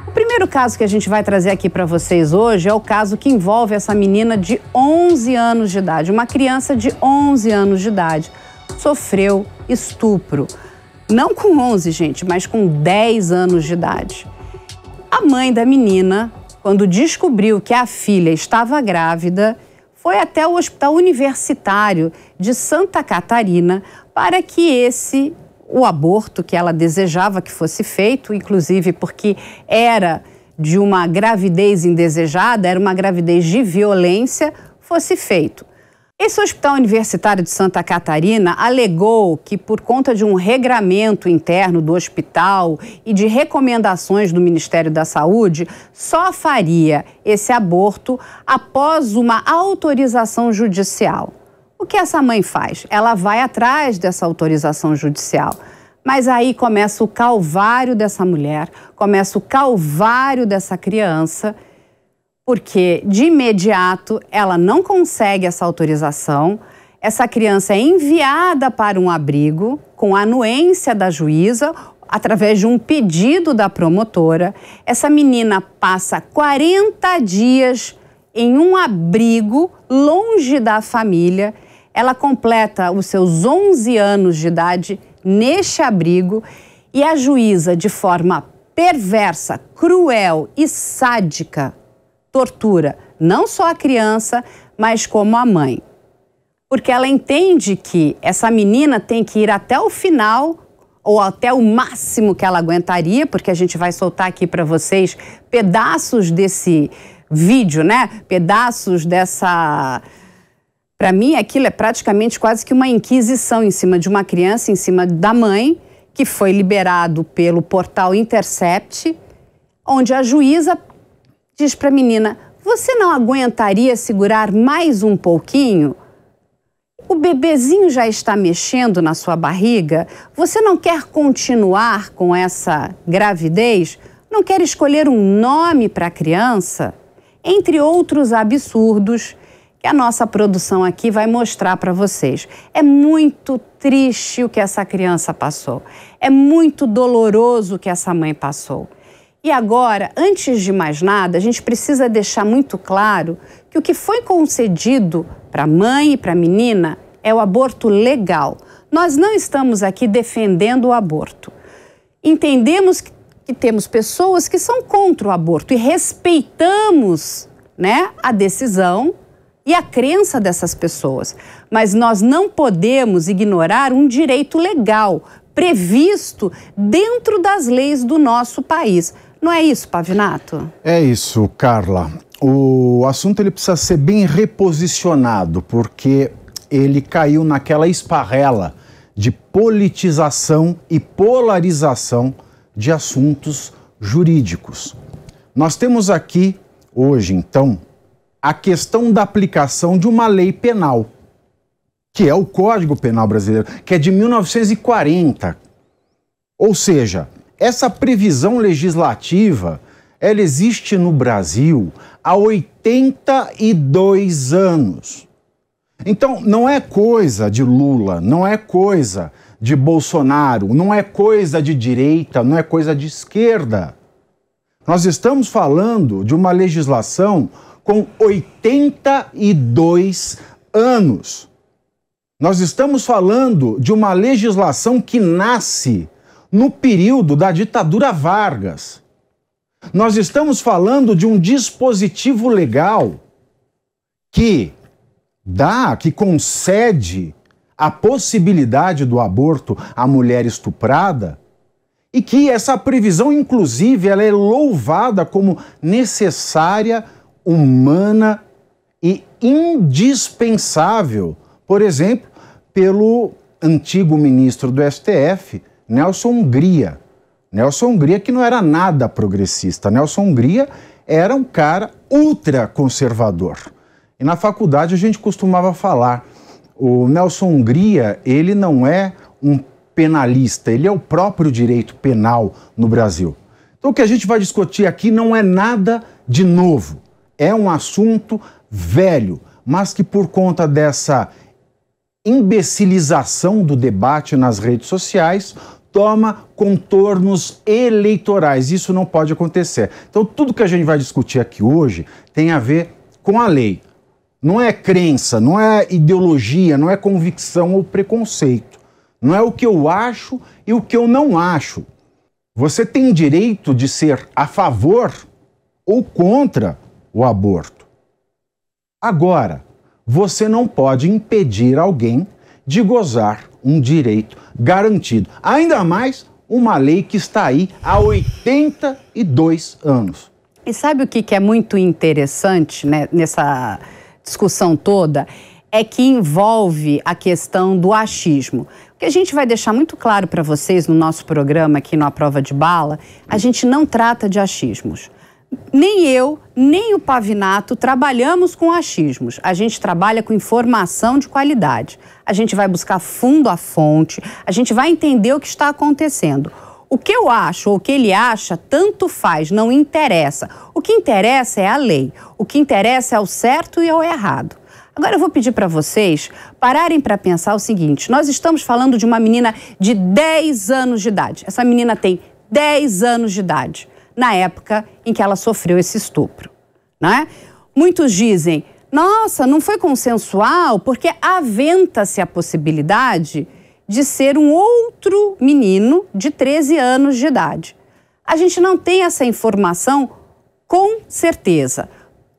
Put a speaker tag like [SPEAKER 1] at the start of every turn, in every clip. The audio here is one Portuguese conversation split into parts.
[SPEAKER 1] O primeiro caso que a gente vai trazer aqui para vocês hoje é o caso que envolve essa menina de 11 anos de idade. Uma criança de 11 anos de idade sofreu estupro. Não com 11, gente, mas com 10 anos de idade. A mãe da menina, quando descobriu que a filha estava grávida, foi até o Hospital Universitário de Santa Catarina para que o aborto que ela desejava que fosse feito, inclusive porque era de uma gravidez indesejada, era uma gravidez de violência, fosse feito. Esse Hospital Universitário de Santa Catarina alegou que, por conta de um regramento interno do hospital e de recomendações do Ministério da Saúde, só faria esse aborto após uma autorização judicial. O que essa mãe faz? Ela vai atrás dessa autorização judicial. Mas aí começa o calvário dessa mulher, começa o calvário dessa criança, porque de imediato ela não consegue essa autorização, essa criança é enviada para um abrigo com a anuência da juíza, através de um pedido da promotora. Essa menina passa 40 dias em um abrigo, longe da família. Ela completa os seus 11 anos de idade neste abrigo e a juíza, de forma perversa, cruel e sádica, tortura não só a criança, mas como a mãe. Porque ela entende que essa menina tem que ir até o final ou até o máximo que ela aguentaria, porque a gente vai soltar aqui para vocês pedaços desse vídeo, né? Pedaços dessa... Para mim, aquilo é praticamente quase que uma inquisição em cima de uma criança, em cima da mãe, que foi liberado pelo portal Intercept, onde a juíza diz para a menina: você não aguentaria segurar mais um pouquinho? O bebezinho já está mexendo na sua barriga? Você não quer continuar com essa gravidez? Não quer escolher um nome para a criança? Entre outros absurdos que a nossa produção aqui vai mostrar para vocês. É muito triste o que essa criança passou. É muito doloroso o que essa mãe passou. E agora, antes de mais nada, a gente precisa deixar muito claro que o que foi concedido para a mãe e para a menina é o aborto legal. Nós não estamos aqui defendendo o aborto. Entendemos que temos pessoas que são contra o aborto e respeitamos, né, a decisão e a crença dessas pessoas. Mas nós não podemos ignorar um direito legal previsto dentro das leis do nosso país. Não é isso, Pavinato?
[SPEAKER 2] É isso, Carla. O assunto ele precisa ser bem reposicionado, porque ele caiu naquela esparrela de politização e polarização de assuntos jurídicos. Nós temos aqui, hoje, então, a questão da aplicação de uma lei penal, que é o Código Penal Brasileiro, que é de 1940. Ou seja, essa previsão legislativa, ela existe no Brasil há 82 anos. Então, não é coisa de Lula, não é coisa de Bolsonaro, não é coisa de direita, não é coisa de esquerda. Nós estamos falando de uma legislação com 82 anos. Nós estamos falando de uma legislação que nasce no período da ditadura Vargas. Nós estamos falando de um dispositivo legal que concede a possibilidade do aborto à mulher estuprada e que essa previsão, inclusive, ela é louvada como necessária, humana e indispensável, por exemplo, pelo antigo ministro do STF, Nelson Hungria. Nelson Hungria, que não era nada progressista. Nelson Hungria era um cara ultraconservador. E na faculdade a gente costumava falar, o Nelson Hungria, ele não é um penalista, ele é o próprio direito penal no Brasil. Então o que a gente vai discutir aqui não é nada de novo. É um assunto velho, mas que por conta dessa imbecilização do debate nas redes sociais, toma contornos eleitorais. Isso não pode acontecer. Então, tudo que a gente vai discutir aqui hoje tem a ver com a lei. Não é crença, não é ideologia, não é convicção ou preconceito. Não é o que eu acho e o que eu não acho. Você tem direito de ser a favor ou contra o aborto. Agora, você não pode impedir alguém de gozar um direito garantido. Ainda mais uma lei que está aí há 82 anos.
[SPEAKER 1] E sabe o que é muito interessante, né, nessa discussão toda? É que envolve a questão do achismo. O que a gente vai deixar muito claro para vocês no nosso programa aqui no A Prova de Bala, a gente não trata de achismos. Nem eu, nem o Pavinato trabalhamos com achismos. A gente trabalha com informação de qualidade. A gente vai buscar fundo a fonte, a gente vai entender o que está acontecendo. O que eu acho ou o que ele acha, tanto faz, não interessa. O que interessa é a lei. O que interessa é o certo e o errado. Agora eu vou pedir para vocês pararem para pensar o seguinte. Nós estamos falando de uma menina de 10 anos de idade. Essa menina tem 10 anos de idade, na época em que ela sofreu esse estupro, né? Muitos dizem, nossa, não foi consensual porque aventa-se a possibilidade de ser um outro menino de 13 anos de idade. A gente não tem essa informação com certeza.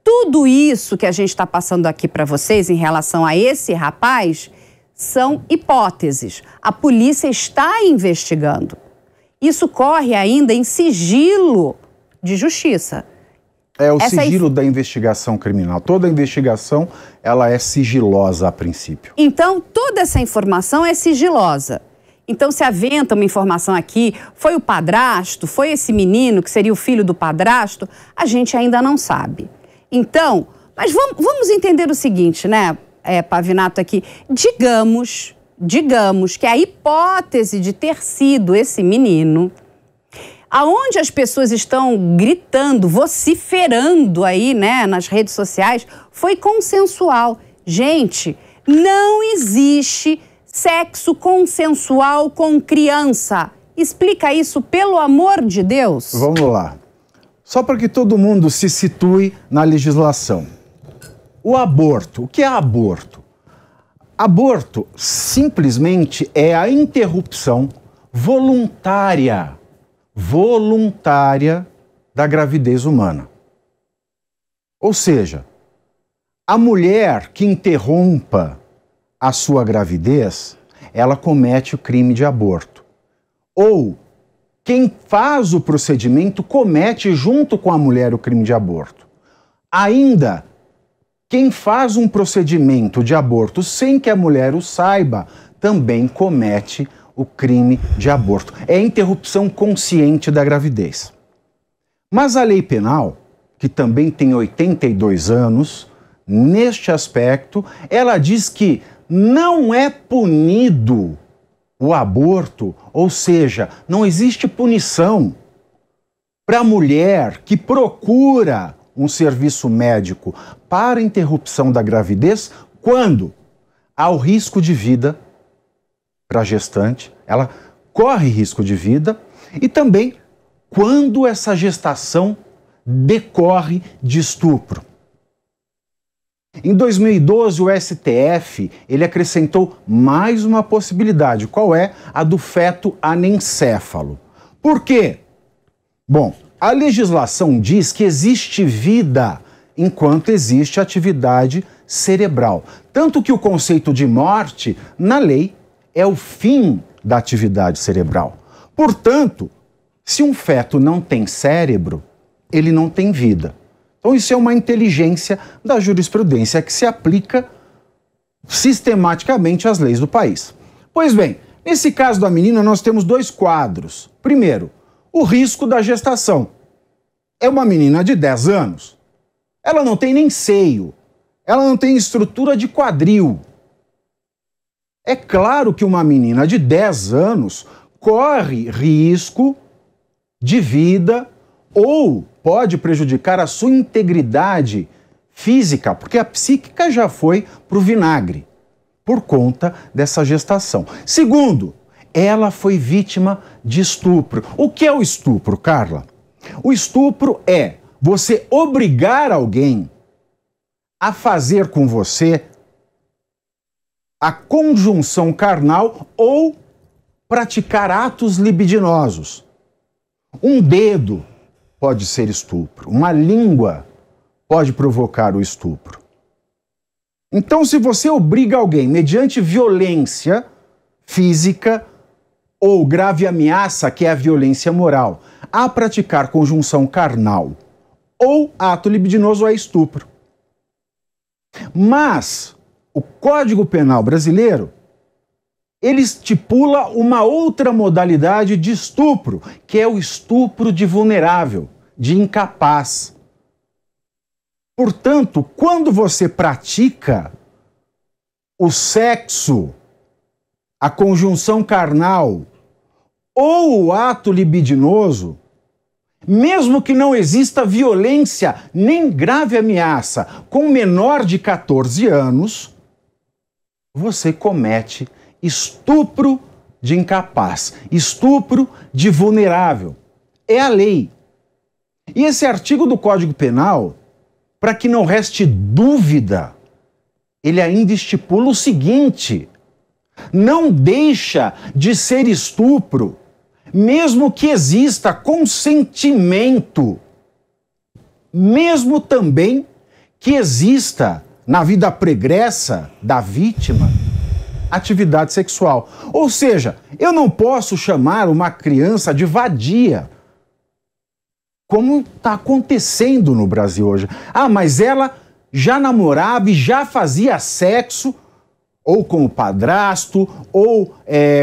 [SPEAKER 1] Tudo isso que a gente está passando aqui para vocês em relação a esse rapaz são hipóteses. A polícia está investigando. Isso corre ainda em sigilo de justiça.
[SPEAKER 2] É o sigilo da investigação criminal. Toda investigação, ela é sigilosa a princípio.
[SPEAKER 1] Então, toda essa informação é sigilosa. Então, se aventa uma informação aqui, foi o padrasto, foi esse menino que seria o filho do padrasto, a gente ainda não sabe. Então, mas vamos entender o seguinte, né, Pavinato aqui, digamos que a hipótese de ter sido esse menino, aonde as pessoas estão gritando, vociferando aí, né, nas redes sociais, foi consensual. Gente, não existe sexo consensual com criança. Explica isso, pelo amor de Deus.
[SPEAKER 2] Vamos lá. Só para que todo mundo se situe na legislação. O aborto, o que é aborto? Aborto simplesmente é a interrupção voluntária da gravidez humana. Ou seja, a mulher que interrompa a sua gravidez, ela comete o crime de aborto. Ou quem faz o procedimento comete junto com a mulher o crime de aborto. Ainda, quem faz um procedimento de aborto sem que a mulher o saiba, também comete o crime de aborto. É a interrupção consciente da gravidez. Mas a lei penal, que também tem 82 anos, neste aspecto, ela diz que não é punido o aborto, ou seja, não existe punição para a mulher que procura um serviço médico para interrupção da gravidez quando há o risco de vida para a gestante, ela corre risco de vida, e também quando essa gestação decorre de estupro. Em 2012, o STF ele acrescentou mais uma possibilidade. Qual é? A do feto anencéfalo. Por quê? Bom, a legislação diz que existe vida enquanto existe atividade cerebral. Tanto que o conceito de morte, na lei, é o fim da atividade cerebral. Portanto, se um feto não tem cérebro, ele não tem vida. Então isso é uma inteligência da jurisprudência que se aplica sistematicamente às leis do país. Pois bem, nesse caso da menina nós temos dois quadros. Primeiro, o risco da gestação. É uma menina de 10 anos. Ela não tem nem seio. Ela não tem estrutura de quadril. É claro que uma menina de 10 anos corre risco de vida ou pode prejudicar a sua integridade física, porque a psíquica já foi para o vinagre, por conta dessa gestação. Segundo, ela foi vítima de estupro. O que é o estupro, Carla? O estupro é você obrigar alguém a fazer com você a conjunção carnal ou praticar atos libidinosos. Um dedo pode ser estupro, uma língua pode provocar o estupro. Então, se você obriga alguém, mediante violência física ou grave ameaça, que é a violência moral, a praticar conjunção carnal ou ato libidinoso, é estupro. Mas o Código Penal brasileiro, ele estipula uma outra modalidade de estupro, que é o estupro de vulnerável, de incapaz. Portanto, quando você pratica o sexo, a conjunção carnal ou o ato libidinoso, mesmo que não exista violência nem grave ameaça com menor de 14 anos, você comete estupro de incapaz, estupro de vulnerável. É a lei. E esse artigo do Código Penal, para que não reste dúvida, ele ainda estipula o seguinte: não deixa de ser estupro, mesmo que exista consentimento, mesmo também que exista na vida pregressa da vítima atividade sexual. Ou seja, eu não posso chamar uma criança de vadia, como está acontecendo no Brasil hoje. Ah, mas ela já namorava e já fazia sexo, ou com o padrasto, ou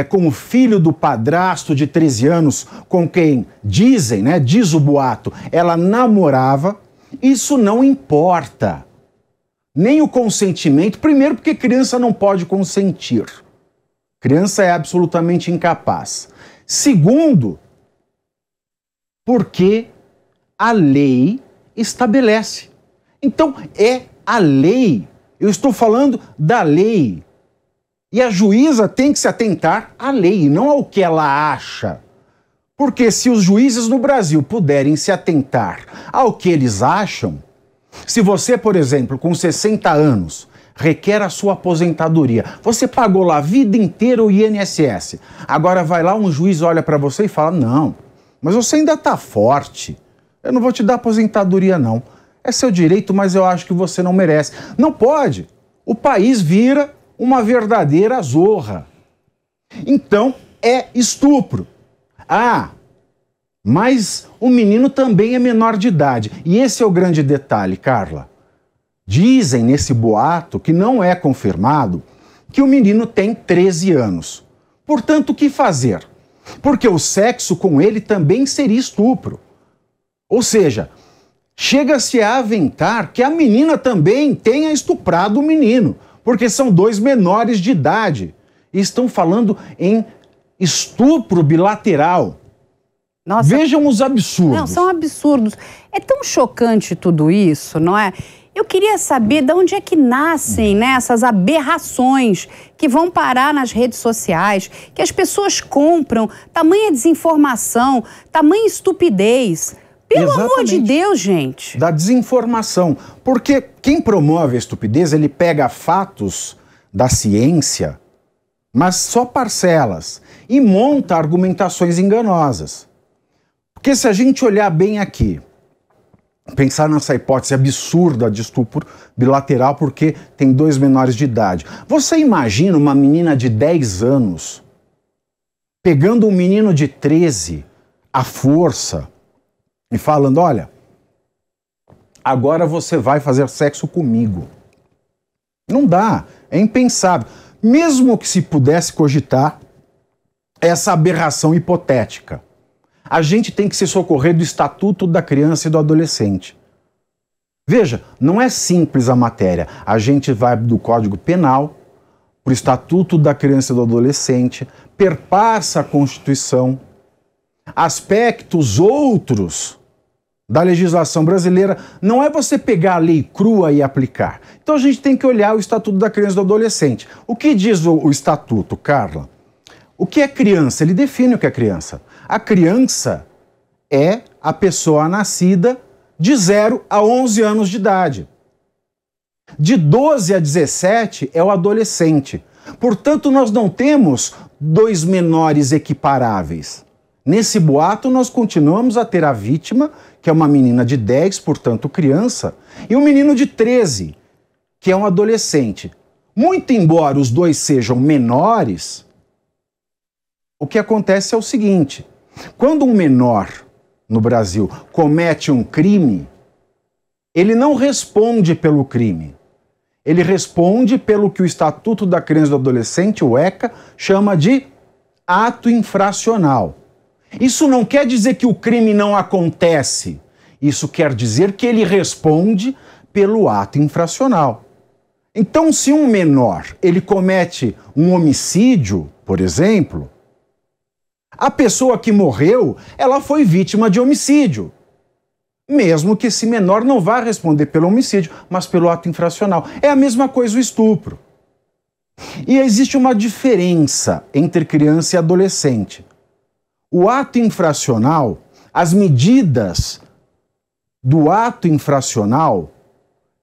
[SPEAKER 2] com o filho do padrasto de 13 anos, com quem dizem, né, diz o boato, ela namorava. Isso não importa. Nem o consentimento, primeiro porque criança não pode consentir. Criança é absolutamente incapaz. Segundo, porque a lei estabelece. Então, é a lei. Eu estou falando da lei. E a juíza tem que se atentar à lei, e não ao que ela acha. Porque se os juízes no Brasil puderem se atentar ao que eles acham, se você, por exemplo, com 60 anos, requer a sua aposentadoria, você pagou lá a vida inteira o INSS, agora vai lá um juiz, olha para você e fala, não, mas você ainda está forte, eu não vou te dar aposentadoria não, é seu direito, mas eu acho que você não merece. Não pode, o país vira uma verdadeira zorra. Então, é estupro. Ah, mas o menino também é menor de idade. E esse é o grande detalhe, Carla. Dizem nesse boato, que não é confirmado, que o menino tem 13 anos. Portanto, o que fazer? Porque o sexo com ele também seria estupro. Ou seja, chega-se a aventar que a menina também tenha estuprado o menino, porque são dois menores de idade. E estão falando em estupro bilateral. Nossa, vejam os absurdos.
[SPEAKER 1] Não, são absurdos. É tão chocante tudo isso, não é? Eu queria saber de onde é que nascem, né, essas aberrações que vão parar nas redes sociais, que as pessoas compram, tamanha desinformação, tamanha estupidez. Pelo amor de Deus, gente.
[SPEAKER 2] Da desinformação. Porque quem promove a estupidez, ele pega fatos da ciência, mas só parcelas, e monta argumentações enganosas. Porque se a gente olhar bem aqui, pensar nessa hipótese absurda de estupro bilateral porque tem dois menores de idade. Você imagina uma menina de 10 anos pegando um menino de 13 à força e falando, olha, agora você vai fazer sexo comigo. Não dá, é impensável. Mesmo que se pudesse cogitar essa aberração hipotética, a gente tem que se socorrer do Estatuto da Criança e do Adolescente. Veja, não é simples a matéria. A gente vai do Código Penal para o Estatuto da Criança e do Adolescente, perpassa a Constituição, aspectos outros da legislação brasileira. Não é você pegar a lei crua e aplicar. Então a gente tem que olhar o Estatuto da Criança e do Adolescente. O que diz o Estatuto, Carla? O que é criança? Ele define o que é criança. A criança é a pessoa nascida de 0 a 11 anos de idade. De 12 a 17 é o adolescente. Portanto, nós não temos dois menores equiparáveis. Nesse boato, nós continuamos a ter a vítima, que é uma menina de 10, portanto criança, e um menino de 13, que é um adolescente. Muito embora os dois sejam menores, o que acontece é o seguinte: quando um menor no Brasil comete um crime, ele não responde pelo crime. Ele responde pelo que o Estatuto da Criança e do Adolescente, o ECA, chama de ato infracional. Isso não quer dizer que o crime não acontece. Isso quer dizer que ele responde pelo ato infracional. Então, se um menor ele comete um homicídio, por exemplo, a pessoa que morreu, ela foi vítima de homicídio. Mesmo que esse menor não vá responder pelo homicídio, mas pelo ato infracional. É a mesma coisa o estupro. E existe uma diferença entre criança e adolescente. O ato infracional, as medidas do ato infracional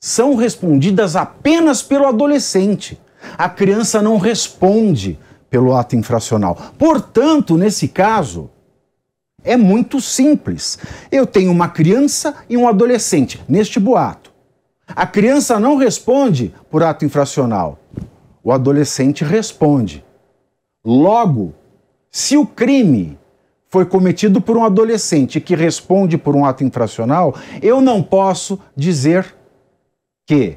[SPEAKER 2] são respondidas apenas pelo adolescente. A criança não responde pelo ato infracional. Portanto, nesse caso, é muito simples. Eu tenho uma criança e um adolescente neste boato. A criança não responde por ato infracional. O adolescente responde. Logo, se o crime foi cometido por um adolescente que responde por um ato infracional, eu não posso dizer que,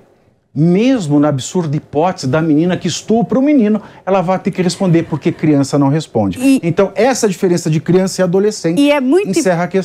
[SPEAKER 2] mesmo na absurda hipótese da menina que estupra o menino, ela vai ter que responder porque criança não responde. Então, essa diferença de criança e adolescente encerra a questão.